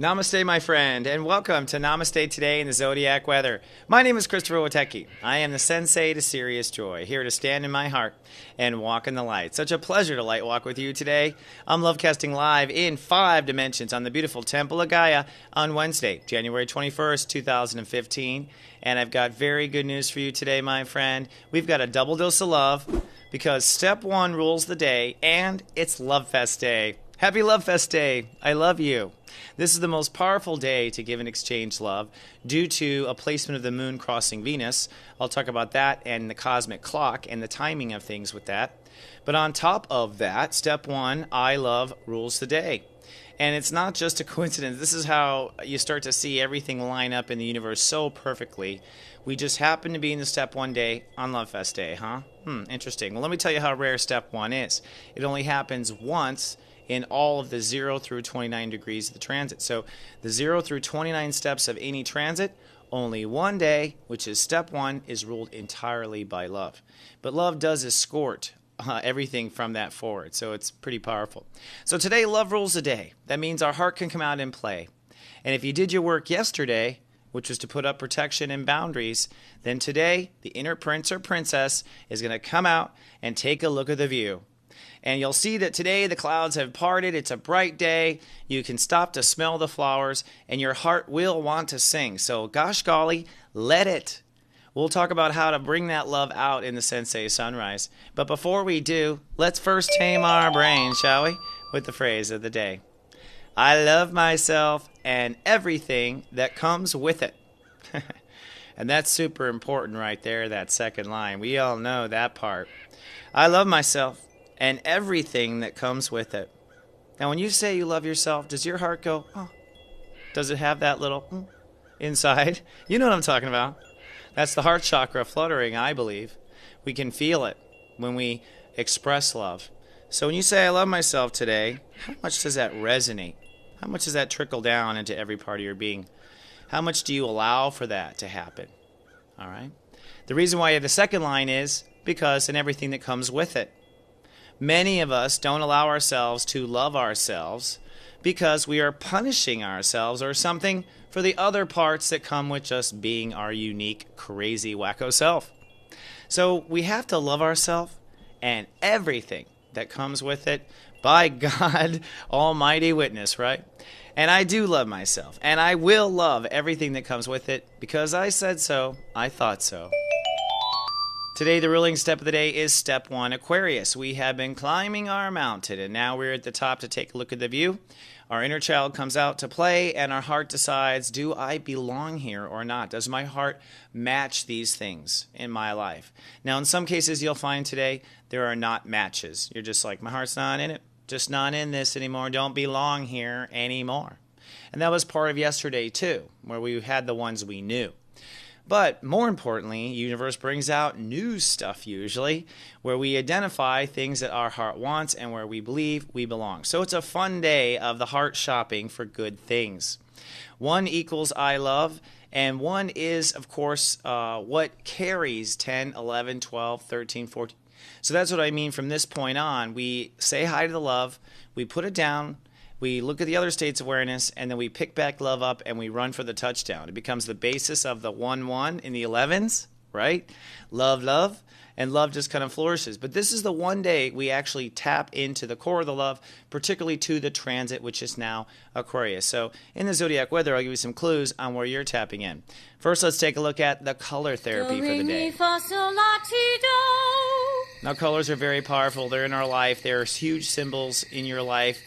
Namaste, my friend, and welcome to Namaste Today in the Zodiac Weather. My name is Christopher Witecki. I am the sensei to Sirius joy, here to stand in my heart and walk in the light. Such a pleasure to light walk with you today. I'm lovecasting live in 5 dimensions on the beautiful Temple of Gaia on Wednesday, January 21st, 2015. And I've got very good news for you today, my friend. We've got a double dose of love because step 1 rules the day, and it's LoveFest Day. Happy LoveFest Day. I love you. This is the most powerful day to give and exchange love due to a placement of the moon crossing Venus. I'll talk about that and the cosmic clock and the timing of things with that. But on top of that, step 1, I love rules the day. And it's not just a coincidence. This is how you start to see everything line up in the universe so perfectly. We just happen to be in the step 1 day on LoveFest Day, huh? Interesting. Well, let me tell you how rare step 1 is. It only happens once in all of the 0 through 29 degrees of the transit. So the 0 through 29 steps of any transit, only one day, which is step 1, is ruled entirely by love. But love does escort everything from that forward, so it's pretty powerful. So today, love rules the day. That means our heart can come out and play. And if you did your work yesterday, which was to put up protection and boundaries, then today, the inner prince or princess is going to come out and take a look at the view. And you'll see that today the clouds have parted. It's a bright day. You can stop to smell the flowers, and your heart will want to sing. So, gosh golly, let it. We'll talk about how to bring that love out in the Sensei Sunrise. But before we do, let's first tame our brain, shall we? With the phrase of the day. I love myself and everything that comes with it. And that's super important right there, that second line. We all know that part. I love myself and everything that comes with it. Now, when you say you love yourself, does your heart go, oh? Does it have that little inside? You know what I'm talking about. That's the heart chakra fluttering, I believe. We can feel it when we express love. So when you say, I love myself today, how much does that resonate? How much does that trickle down into every part of your being? How much do you allow for that to happen? All right? The reason why you have the second line is because and everything that comes with it. Many of us don't allow ourselves to love ourselves because we are punishing ourselves or something for the other parts that come with just being our unique, crazy, wacko self. So we have to love ourselves and everything that comes with it by God Almighty Witness, right? And I do love myself, and I will love everything that comes with it because I said so, I thought so. Today, the ruling step of the day is step 1, Aquarius. We have been climbing our mountain, and now we're at the top to take a look at the view. Our inner child comes out to play, and our heart decides, do I belong here or not? Does my heart match these things in my life? Now, in some cases, you'll find today there are not matches. You're just like, my heart's not in it. Just not in this anymore. Don't belong here anymore. And that was part of yesterday, too, where we had the ones we knew. But more importantly, universe brings out new stuff usually, where we identify things that our heart wants and where we believe we belong. So it's a fun day of the heart shopping for good things. 1 equals I love, and 1 is, of course, what carries 10, 11, 12, 13, 14. So that's what I mean from this point on. We say hi to the love, we put it down, we look at the other states of awareness, and then we pick back love up and we run for the touchdown. It becomes the basis of the 1-1 in the 11s, right? Love, love, and love just kind of flourishes. But this is the one day we actually tap into the core of the love, particularly to the transit, which is now Aquarius. So in the Zodiac Weather, I'll give you some clues on where you're tapping in. First, let's take a look at the color therapy for the day. Now, colors are very powerful. They're in our life. They're huge symbols in your life.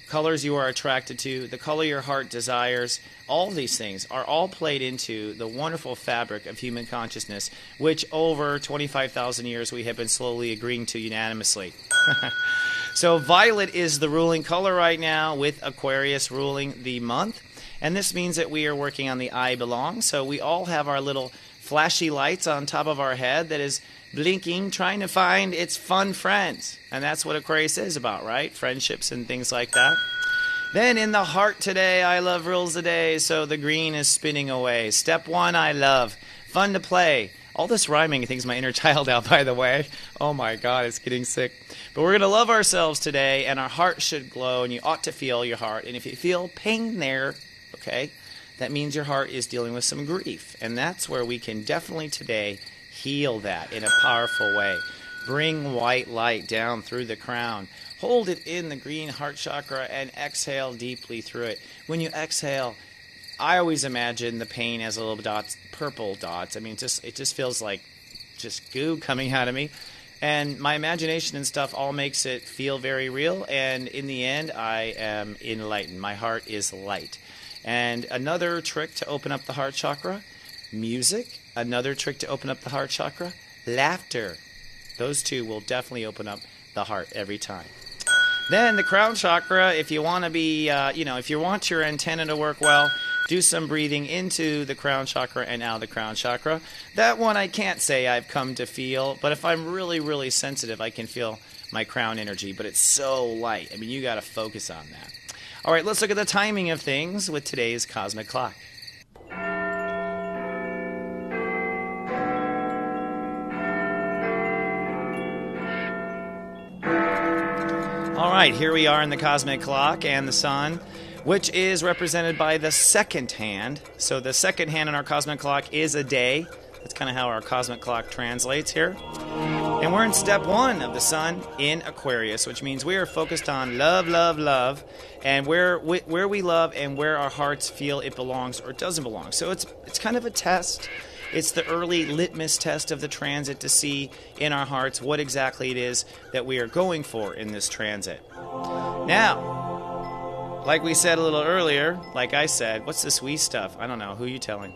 Colors you are attracted to, the color your heart desires, all these things are all played into the wonderful fabric of human consciousness, which over 25,000 years we have been slowly agreeing to unanimously. So violet is the ruling color right now, with Aquarius ruling the month. And this means that we are working on the I belong. So we all have our little flashy lights on top of our head that is blinking, trying to find its fun friends. And that's what Aquarius is about, right? Friendships and things like that. Then in the heart today, I love rules the day. So the green is spinning away. Step 1, I love. Fun to play. All this rhyming things my inner child out, by the way. Oh my God, it's getting sick. But we're going to love ourselves today, and our heart should glow, and you ought to feel your heart. And if you feel pain there, okay? That means your heart is dealing with some grief. And that's where we can definitely today heal that in a powerful way. Bring white light down through the crown. Hold it in the green heart chakra and exhale deeply through it. When you exhale, I always imagine the pain as little dots, purple dots. I mean, it just feels like just goo coming out of me. And my imagination and stuff all makes it feel very real. And in the end, I am enlightened. My heart is light. And another trick to open up the heart chakra, music. Another trick to open up the heart chakra, laughter. Those two will definitely open up the heart every time. Then the crown chakra, if you want to be, if you want your antenna to work well, do some breathing into the crown chakra and out of the crown chakra. That one I can't say I've come to feel, but if I'm really, really sensitive, I can feel my crown energy, but it's so light. I mean, you got to focus on that. All right, let's look at the timing of things with today's cosmic clock. All right, here we are in the cosmic clock and the sun, which is represented by the second hand. So the second hand in our cosmic clock is a day. That's kind of how our cosmic clock translates here. And we're in step 1 of the sun in Aquarius, which means we are focused on love, love, love, and where we love and where our hearts feel it belongs or doesn't belong. So it's kind of a test. It's the early litmus test of the transit to see in our hearts what exactly it is that we are going for in this transit. Now, like we said a little earlier, like I said, what's this we stuff? I don't know. Who are you telling?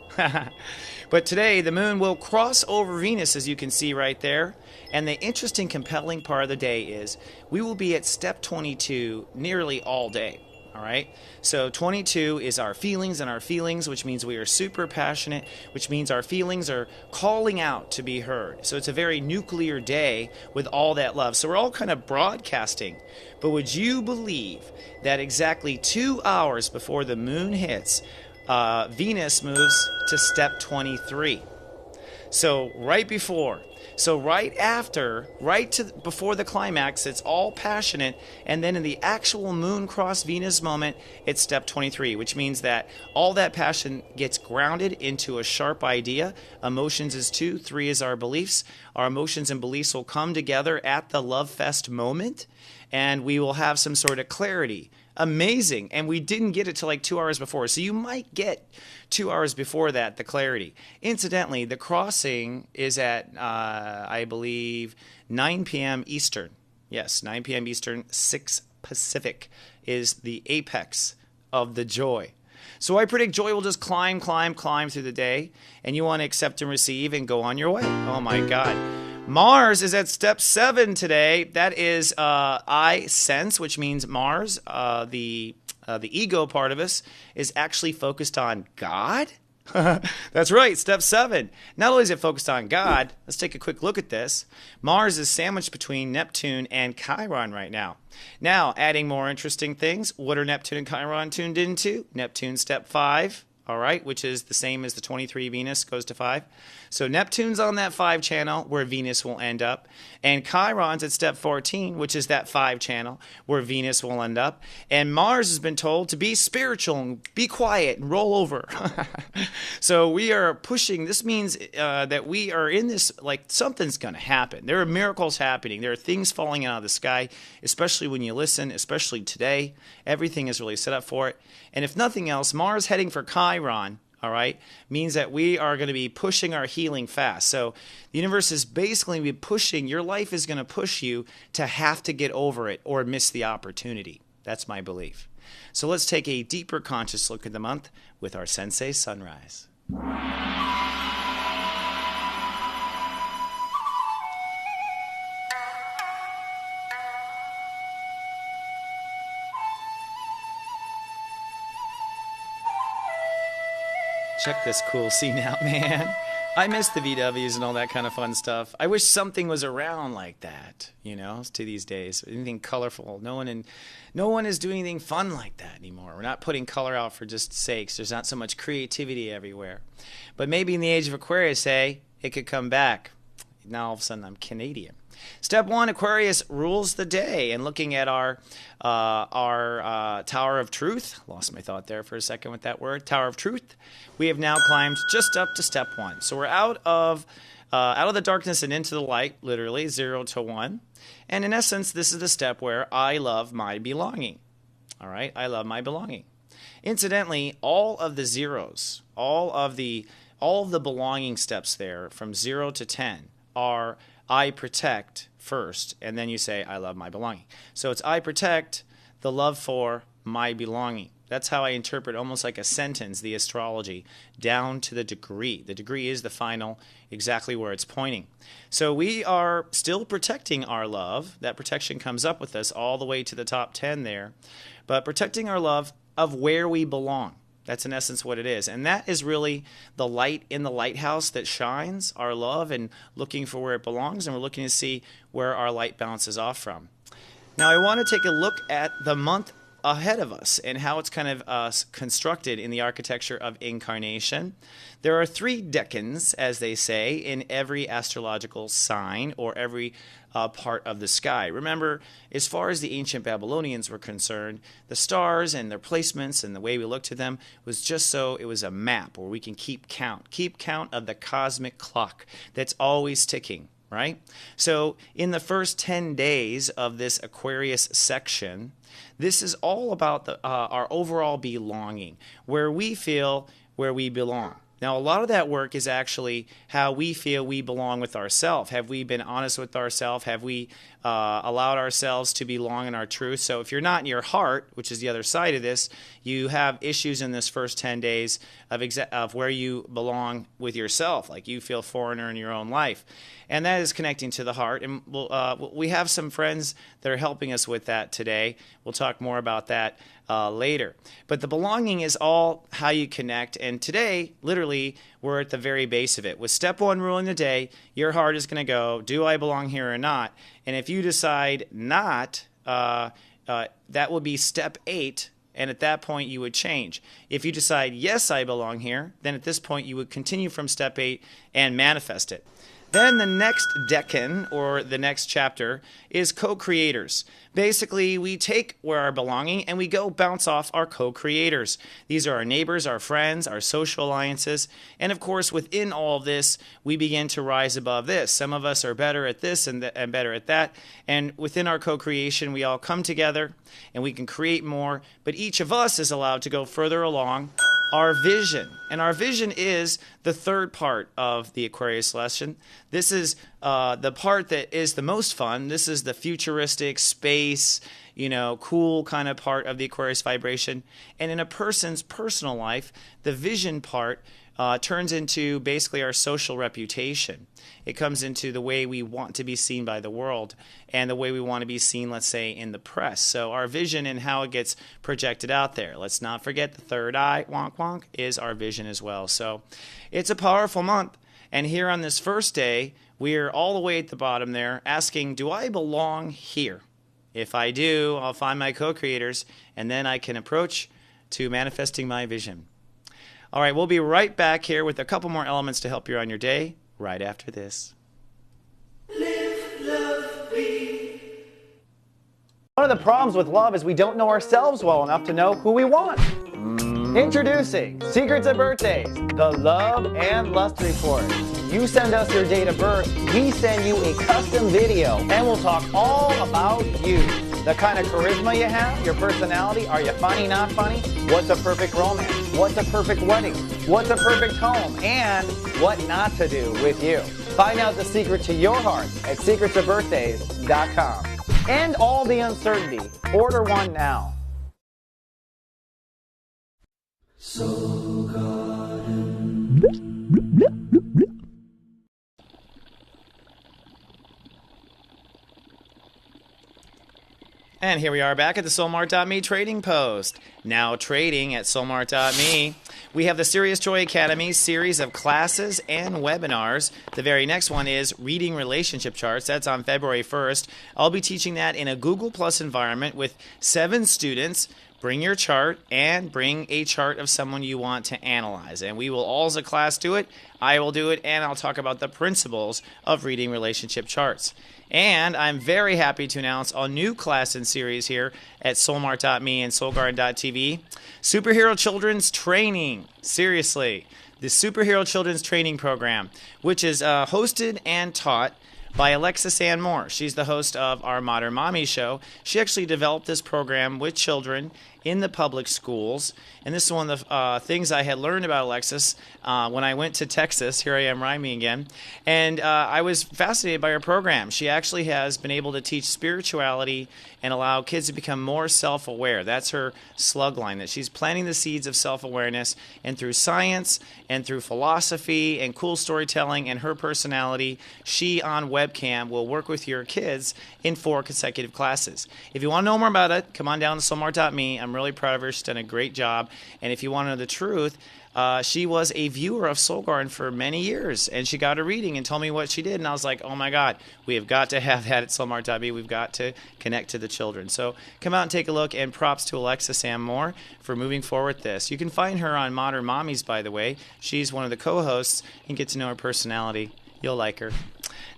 But today, the moon will cross over Venus, as you can see right there. And the interesting, compelling part of the day is we will be at step 22 nearly all day. All right? So 22 is our feelings and our feelings, which means we are super passionate, which means our feelings are calling out to be heard. So it's a very nuclear day with all that love. So we're all kind of broadcasting. But would you believe that exactly 2 hours before the moon hits, Venus moves to step 23? So right after, before the climax, it's all passionate, and then in the actual moon cross Venus moment, it's step 23, which means that all that passion gets grounded into a sharp idea. Emotions is 2, 3 is our beliefs. Our emotions and beliefs will come together at the LoveFest moment, and we will have some sort of clarity. Amazing. And we didn't get it till like 2 hours before. So you might get 2 hours before that, the clarity. Incidentally, the crossing is at, I believe, 9 p.m. Eastern. Yes, 9 p.m. Eastern, 6 Pacific is the apex of the joy. So I predict joy will just climb through the day. And you want to accept and receive and go on your way. Oh, my God. Mars is at step 7 today. That is I sense, which means Mars, the ego part of us, is actually focused on God. That's right, step 7. Not only is it focused on God, let's take a quick look at this. Mars is sandwiched between Neptune and Chiron right now. Now, adding more interesting things, what are Neptune and Chiron tuned into? Neptune step 5. All right, which is the same as the 23 Venus goes to 5. So Neptune's on that 5 channel where Venus will end up. And Chiron's at step 14, which is that 5 channel where Venus will end up. And Mars has been told to be spiritual and be quiet and roll over. So we are pushing. This means that we are in this, like something's going to happen. There are miracles happening. There are things falling out of the sky, especially when you listen, especially today. Everything is really set up for it. And if nothing else, Mars heading for Chiron, all right, means that we are going to be pushing our healing fast. So the universe is basically be pushing, your life is going to push you to have to get over it or miss the opportunity. That's my belief. So let's take a deeper conscious look at the month with our Sensei Sunrise. Check this cool scene out, man. I miss the VWs and all that kind of fun stuff. I wish something was around like that, you know, to these days. Anything colorful. No one is doing anything fun like that anymore. We're not putting color out for just sakes. There's not so much creativity everywhere. But maybe in the age of Aquarius, hey, it could come back. Now all of a sudden I'm Canadian. Step 1, Aquarius rules the day. And looking at our Tower of Truth, lost my thought there for a second with that word, Tower of Truth, we have now climbed just up to step 1. So we're out of the darkness and into the light, literally 0 to 1. And in essence, this is the step where I love my belonging. All right, I love my belonging. Incidentally, all of the zeros, all of the belonging steps there from 0 to 10 are I protect first, and then you say I love my belonging. So it's I protect the love for my belonging. That's how I interpret almost like a sentence, the astrology, down to the degree. The degree is the final, exactly where it's pointing. So we are still protecting our love. That protection comes up with us all the way to the top 10 there. But protecting our love of where we belong. That's in essence what it is. And that is really the light in the lighthouse that shines, our love, and looking for where it belongs. And we're looking to see where our light bounces off from. Now I want to take a look at the month ahead of us and how it's kind of constructed in the architecture of incarnation. There are 3 decans, as they say, in every astrological sign or every part of the sky. Remember, as far as the ancient Babylonians were concerned, the stars and their placements and the way we looked to them was just so it was a map where we can keep count of the cosmic clock that's always ticking. Right? So in the first 10 days of this Aquarius section, this is all about our overall belonging, where we feel where we belong. Now, a lot of that work is actually how we feel we belong with ourselves. Have we been honest with ourselves? Have we allowed ourselves to belong in our truth? So if you're not in your heart, which is the other side of this, you have issues in this first 10 days of where you belong with yourself, like you feel foreigner in your own life. And that is connecting to the heart. And we have some friends that are helping us with that today. We'll talk more about that later. But the belonging is all how you connect. And today, literally, we're at the very base of it. With step 1 ruling the day, your heart is going to go, do I belong here or not? And if you decide not, that will be step 8. And at that point, you would change. If you decide, yes, I belong here, then at this point, you would continue from step 8 and manifest it. Then the next decan, or the next chapter, is co-creators. Basically, we take where our belonging and we go bounce off our co-creators. These are our neighbors, our friends, our social alliances. And of course, within all of this, we begin to rise above this. Some of us are better at this and better at that. And within our co-creation, we all come together and we can create more. But each of us is allowed to go further along our vision. And our vision is the third part of the Aquarius lesson. This is the part that is the most fun. This is the futuristic space, cool kind of part of the Aquarius vibration. And in a person's personal life, the vision part turns into basically our social reputation. It comes into the way we want to be seen by the world and the way we want to be seen, let's say, in the press. So our vision and how it gets projected out there. Let's not forget the third eye, wonk wonk, is our vision as well. So it's a powerful month. And here on this first day, we're all the way at the bottom there asking, do I belong here? If I do, I'll find my co-creators, and then I can approach to manifesting my vision. All right, we'll be right back here with a couple more elements to help you on your day right after this. Live, love, be. One of the problems with love is we don't know ourselves well enough to know who we want. Introducing Secrets of Birthdays, the Love and Lust Report. You send us your date of birth, we send you a custom video, and we'll talk all about you. The kind of charisma you have, your personality, are you funny, not funny? What's a perfect romance? What's a perfect wedding? What's a perfect home? And what not to do with you. Find out the secret to your heart at secretsofbirthdays.com. End all the uncertainty. Order one now. Soul Garden. And here we are back at the Soulmart.me trading post. Now trading at Soulmart.me. We have the Sirius Joy Academy series of classes and webinars. The very next one is Reading Relationship Charts. That's on February 1st. I'll be teaching that in a Google Plus environment with 7 students. Bring your chart and bring a chart of someone you want to analyze. And we will all as a class do it. I will do it, and I'll talk about the principles of reading relationship charts. And I'm very happy to announce a new class and series here at soulmart.me and soulgarden.tv. Superhero Children's Training. Seriously. The Superhero Children's Training Program, which is hosted and taught by Alexis Ann Moore. She's the host of our Modern Mommy show. She actually developed this program with children in the public schools. And this is one of the things I had learned about Alexis when I went to Texas. Here I am rhyming again. And I was fascinated by her program. She actually has been able to teach spirituality and allow kids to become more self-aware. That's her slug line, that she's planting the seeds of self-awareness. And through science and through philosophy and cool storytelling and her personality, she on webcam will work with your kids in 4 consecutive classes. If you want to know more about it, come on down to soulmart.me. I'm really proud of her. She's done a great job. And if you want to know the truth, she was a viewer of Soul Garden for many years, and she got a reading and told me what she did, and I was like, oh my God, we have got to have that at soulmart.me. We've got to connect to the children. So come out and take a look, and props to Alexis Ann Moore for moving forward with this. You can find her on Modern Mommies, by the way. She's one of the co-hosts, and get to know her personality. You'll like her.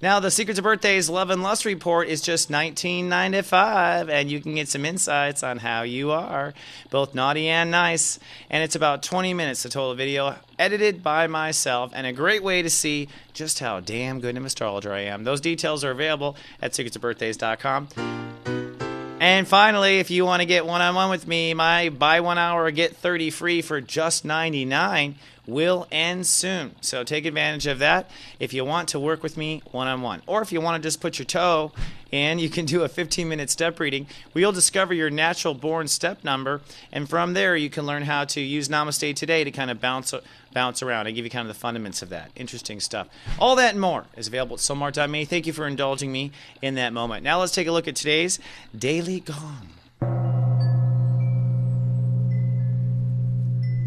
Now, the Secrets of Birthdays Love and Lust Report is just $19.95, and you can get some insights on how you are, both naughty and nice. And it's about 20 minutes, the total video, edited by myself, and a great way to see just how damn good an astrologer I am. Those details are available at secretsofbirthdays.com. And finally, if you want to get one-on-one with me, my buy 1 hour, get 30 free for just $99 will end soon. So take advantage of that if you want to work with me one-on-one. Or if you want to just put your toe in, you can do a 15-minute step reading. We'll discover your natural born step number, and from there you can learn how to use Namaste today to kind of bounce around and give you kind of the fundamentals of that. Interesting stuff. All that and more is available at soulmart.me. Thank you for indulging me in that moment. Now let's take a look at today's Daily Gong.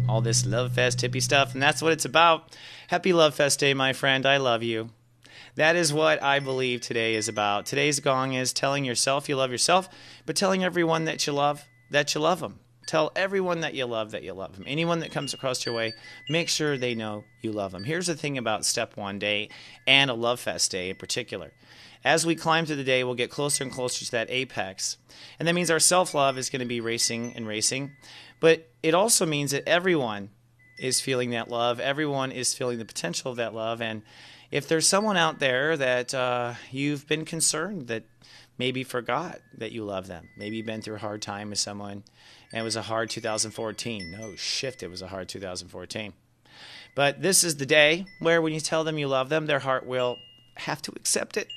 All this LoveFest hippie stuff, and that's what it's about. Happy LoveFest Day, my friend. I love you. That is what I believe today is about. Today's gong is telling yourself you love yourself, but telling everyone that you love them. Tell everyone that you love them. Anyone that comes across your way, make sure they know you love them. Here's the thing about Step 1 Day and a LoveFest Day in particular. As we climb through the day, we'll get closer and closer to that apex. And that means our self-love is going to be racing and racing. But it also means that everyone is feeling that love. Everyone is feeling the potential of that love. And if there's someone out there that you've been concerned that maybe forgot that you love them, maybe you've been through a hard time with someone and it was a hard 2014. No shift, it was a hard 2014. But this is the day where when you tell them you love them, their heart will have to accept it.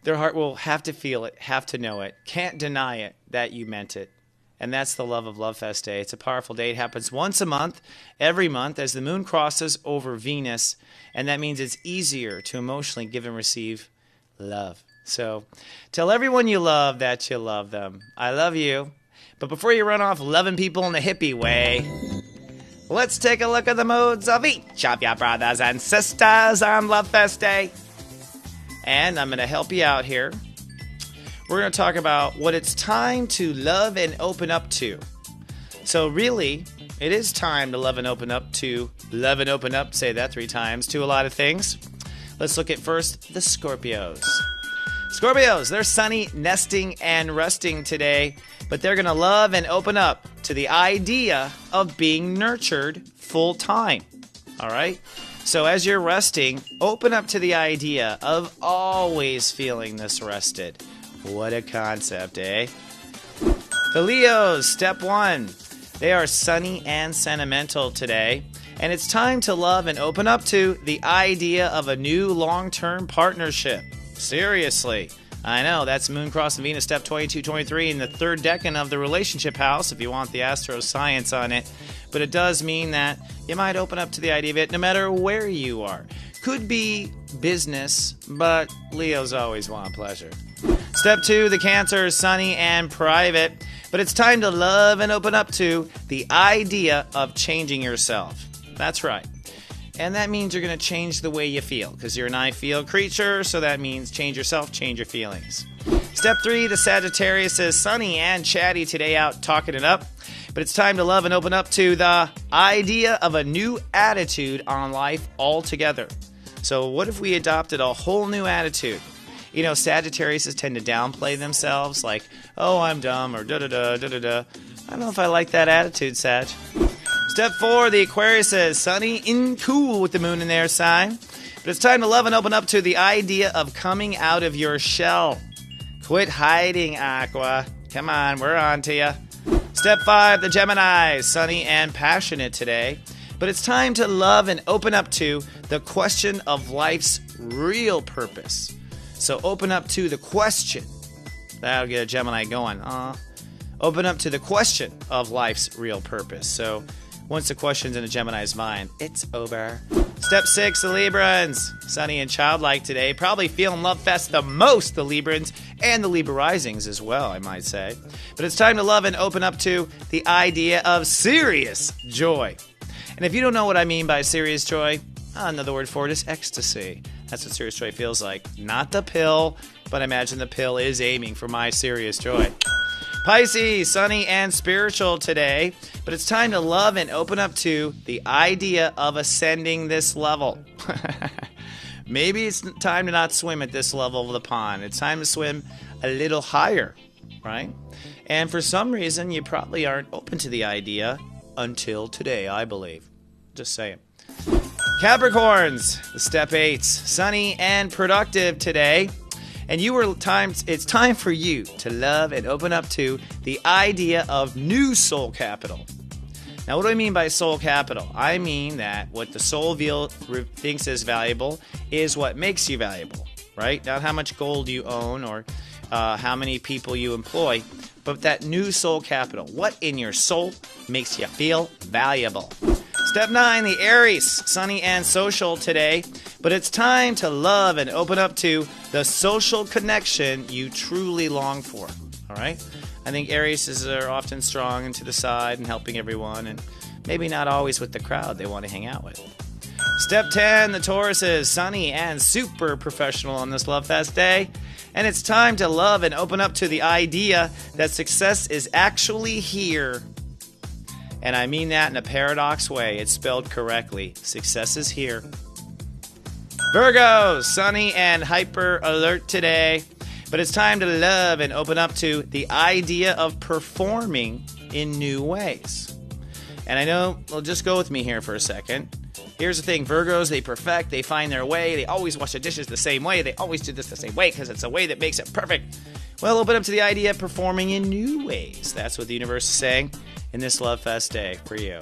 Their heart will have to feel it, have to know it, can't deny it that you meant it. And that's the love of LoveFest Day. It's a powerful day. It happens once a month, every month, as the moon crosses over Venus. And that means it's easier to emotionally give and receive love. So tell everyone you love that you love them. I love you. But before you run off loving people in the hippie way, let's take a look at the moods of each of your brothers and sisters on LoveFest Day. And I'm going to help you out here. We're going to talk about what it's time to love and open up to. So really, it is time to love and open up to, say that 3 times, to a lot of things. Let's look at first the Scorpios. Scorpios, they're sunny, nesting, and resting today, but they're going to love and open up to the idea of being nurtured full time. All right? So as you're resting, open up to the idea of always feeling this rested. What a concept, eh? The Leos, step 1. They are sunny and sentimental today, and it's time to love and open up to the idea of a new long-term partnership. Seriously. I know, that's Moon crossing Venus, step 22-23 in the 3rd decan of the relationship house, if you want the astro science on it. But it does mean that you might open up to the idea of it no matter where you are. Could be business, but Leos always want pleasure. Step 2, the Cancer, sunny and private. But it's time to love and open up to the idea of changing yourself. That's right. And that means you're going to change the way you feel, because you're an I feel creature, so that means change yourself, change your feelings. Step 3, the Sagittarius is sunny and chatty today, out talking it up. But it's time to love and open up to the idea of a new attitude on life altogether. So what if we adopted a whole new attitude? You know, Sagittariuses tend to downplay themselves, like, oh, I'm dumb, or da-da-da, da-da-da. I don't know if I like that attitude, Sag. Step 4, the Aquarius is sunny and cool with the moon in their sign. But it's time to love and open up to the idea of coming out of your shell. Quit hiding, Aqua. Come on, we're on to you. Step 5, the Gemini, sunny and passionate today. But it's time to love and open up to the question of life's real purpose. So open up to the question. That'll get a Gemini going. Open up to the question of life's real purpose. So once the question's in a Gemini's mind, it's over. Step 6, the Librans. Sunny and childlike today. Probably feeling LoveFest the most, the Librans, and the Libra risings as well, I might say. But it's time to love and open up to the idea of serious joy. And if you don't know what I mean by serious joy, another word for it is ecstasy. That's what serious joy feels like. Not the pill, but I imagine the pill is aiming for my serious joy. Pisces, sunny and spiritual today, but it's time to love and open up to the idea of ascending this level. Maybe it's time to not swim at this level of the pond. It's time to swim a little higher, right? And for some reason, you probably aren't open to the idea until today, I believe. Just saying. Capricorns, the step 8s, sunny and productive today. And it's time for you to love and open up to the idea of new soul capital. Now, what do I mean by soul capital? I mean that what the soul thinks is valuable is what makes you valuable, right? Not how much gold you own or how many people you employ, but that new soul capital. What in your soul makes you feel valuable? Step 9, the Aries, sunny and social today. But it's time to love and open up to the social connection you truly long for. All right? I think Aries are often strong and to the side and helping everyone, and maybe not always with the crowd they want to hang out with. Step 10, the Taurus is sunny and super professional on this LoveFest day. And it's time to love and open up to the idea that success is actually here. And I mean that in a paradox way. It's spelled correctly. Success is here. Virgo, sunny and hyper alert today. But it's time to love and open up to the idea of performing in new ways. And I know, well, just go with me here for a second. Here's the thing, Virgos, they perfect, they find their way, they always wash the dishes the same way, they always do this the same way because it's a way that makes it perfect. Well, open up to the idea of performing in new ways. That's what the universe is saying in this LoveFest day for you.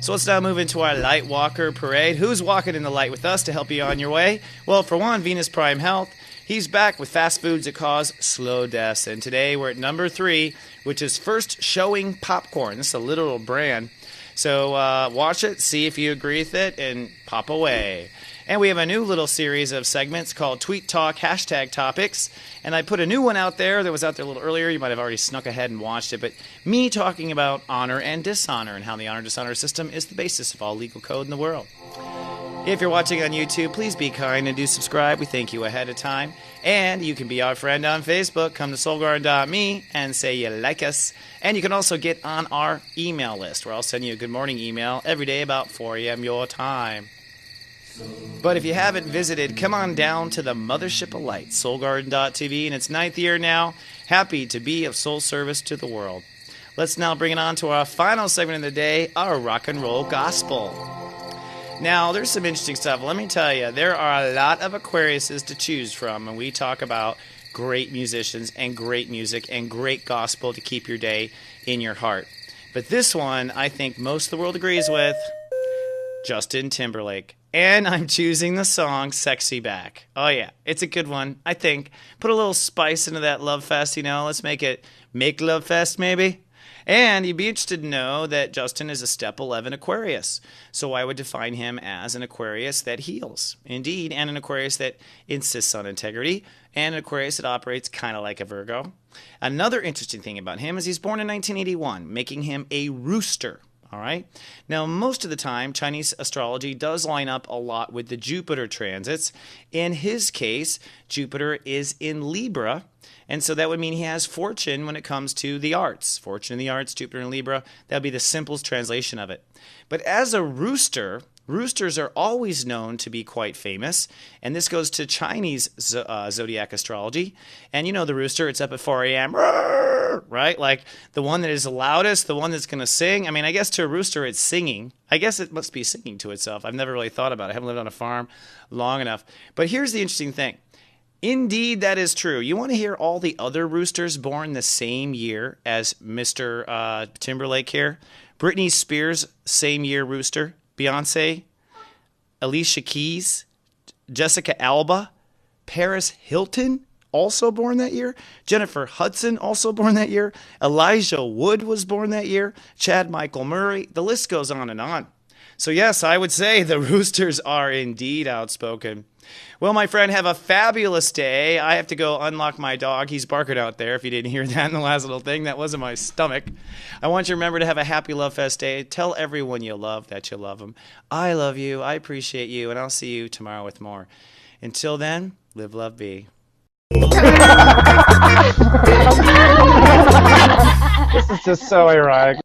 So let's now move into our Lightwalker Parade. Who's walking in the light with us to help you on your way? Well, for one, Venus Prime Health. He's back with fast foods that cause slow deaths. And today we're at number 3, which is First Showing Popcorn. This is a literal brand. So watch it, see if you agree with it, and pop away. And we have a new little series of segments called Tweet Talk Hashtag Topics. And I put a new one out there that was out there a little earlier. You might have already snuck ahead and watched it. But me talking about honor and dishonor and how the honor-dishonor system is the basis of all legal code in the world. If you're watching on YouTube, please be kind and do subscribe. We thank you ahead of time. And you can be our friend on Facebook. Come to soulgarden.me and say you like us. And you can also get on our email list, where I'll send you a good morning email every day about 4 a.m. your time. But if you haven't visited, come on down to the Mothership of Light, soulgarden.tv, in its 9th year now. Happy to be of soul service to the world. Let's now bring it on to our final segment of the day, our rock and roll gospel. Now, there's some interesting stuff. Let me tell you, there are a lot of Aquariuses to choose from, and we talk about great musicians and great music and great gospel to keep your day in your heart. But this one, I think most of the world agrees with, Justin Timberlake. And I'm choosing the song Sexy Back. Oh, yeah, it's a good one, I think. Put a little spice into that LoveFest, you know. Let's make it Make LoveFest, maybe. And you'd be interested to know that Justin is a step 11 Aquarius. So I would define him as an Aquarius that heals, indeed, and an Aquarius that insists on integrity, and an Aquarius that operates kind of like a Virgo. Another interesting thing about him is he's born in 1981, making him a rooster. All right. Now, most of the time, Chinese astrology does line up a lot with the Jupiter transits. In his case, Jupiter is in Libra, and so that would mean he has fortune when it comes to the arts. Fortune in the arts, Jupiter in Libra. That would be the simplest translation of it. But as a rooster, roosters are always known to be quite famous, and this goes to Chinese zodiac astrology. And you know the rooster, it's up at 4 a.m., right? Like the one that is the loudest, the one that's going to sing. I mean, I guess to a rooster it's singing. I guess it must be singing to itself. I've never really thought about it. I haven't lived on a farm long enough. But here's the interesting thing. Indeed, that is true. You want to hear all the other roosters born the same year as Mr. Timberlake here? Britney Spears, same year rooster. Beyonce, Alicia Keys, Jessica Alba, Paris Hilton, also born that year. Jennifer Hudson, also born that year. Elijah Wood was born that year. Chad Michael Murray. The list goes on and on. So yes, I would say the roosters are indeed outspoken. Well, my friend, have a fabulous day. I have to go unlock my dog. He's barking out there. If you didn't hear that in the last little thing, that wasn't my stomach. I want you to remember to have a happy LoveFest day. Tell everyone you love that you love them. I love you. I appreciate you. And I'll see you tomorrow with more. Until then, live, love, be. This is just so ironic.